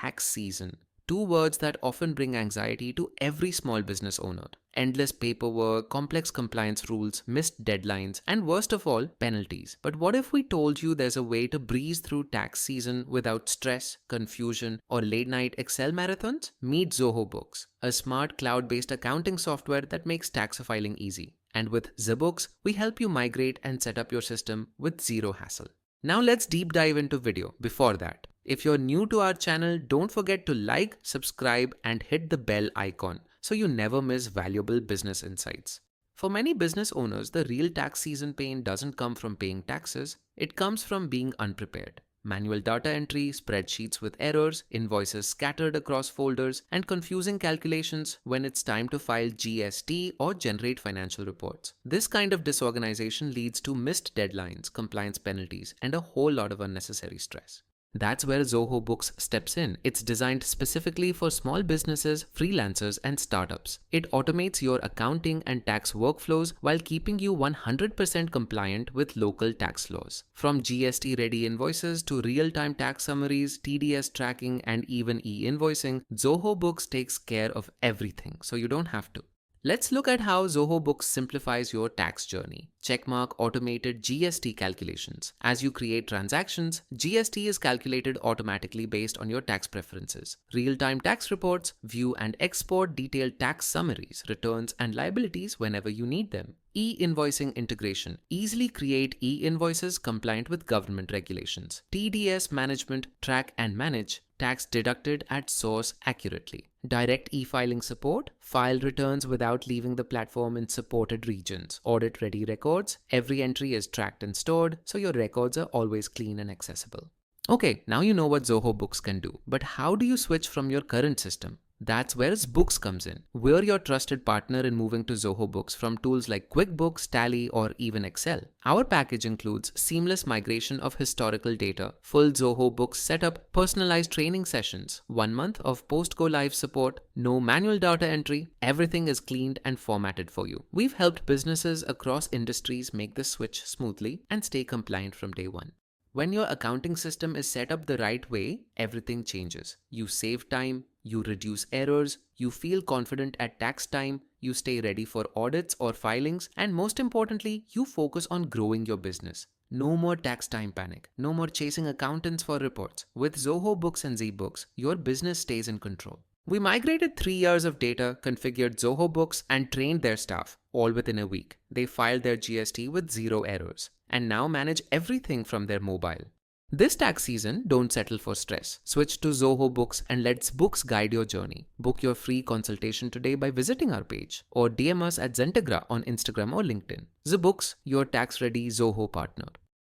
tax season. Two words that often bring anxiety to every small business owner. Endless paperwork, complex compliance rules, missed deadlines, and worst of all, penalties. But what if we told you there's a way to breeze through tax season without stress, confusion, or late-night Excel marathons? Meet Zoho Books, a smart cloud-based accounting software that makes tax filing easy. And with ZBooks, we help you migrate and set up your system with zero hassle. Now let's deep dive into video. Before that, if you're new to our channel, don't forget to like, subscribe, and hit the bell icon so you never miss valuable business insights. For many business owners, the real tax season pain doesn't come from paying taxes, it comes from being unprepared. Manual data entry, spreadsheets with errors, invoices scattered across folders, and confusing calculations when it's time to file GST or generate financial reports. This kind of disorganization leads to missed deadlines, compliance penalties, and a whole lot of unnecessary stress. That's where Zoho Books steps in. It's designed specifically for small businesses, freelancers, and startups. It automates your accounting and tax workflows while keeping you 100% compliant with local tax laws. From GST-ready invoices to real-time tax summaries, TDS tracking, and even e-invoicing, Zoho Books takes care of everything, so you don't have to. Let's look at how Zoho Books simplifies your tax journey. Checkmark automated GST calculations. As you create transactions, GST is calculated automatically based on your tax preferences. Real-time tax reports, view and export detailed tax summaries, returns, and liabilities whenever you need them. E-invoicing integration. Easily create e-invoices compliant with government regulations. TDS management. Track and manage tax deducted at source accurately. Direct e-filing support. File returns without leaving the platform in supported regions. Audit-ready records. Every entry is tracked and stored, so your records are always clean and accessible. Okay, now you know what Zoho Books can do, but how do you switch from your current system? That's where ZBooks comes in. We're your trusted partner in moving to Zoho Books from tools like QuickBooks, Tally, or even Excel. Our package includes seamless migration of historical data, full Zoho Books setup, personalized training sessions, 1 month of post-go-live support, no manual data entry, everything is cleaned and formatted for you. We've helped businesses across industries make the switch smoothly and stay compliant from day one. When your accounting system is set up the right way, everything changes. You save time, you reduce errors, you feel confident at tax time, you stay ready for audits or filings, and most importantly, you focus on growing your business. No more tax time panic, no more chasing accountants for reports. With Zoho Books and ZBooks, your business stays in control. We migrated 3 years of data, configured Zoho Books, and trained their staff, all within a week. They filed their GST with 0 errors, and now manage everything from their mobile. This tax season, don't settle for stress. Switch to Zoho Books and let ZBooks guide your journey. Book your free consultation today by visiting our page, or DM us at Zentegra on Instagram or LinkedIn. ZBooks, your tax-ready Zoho partner.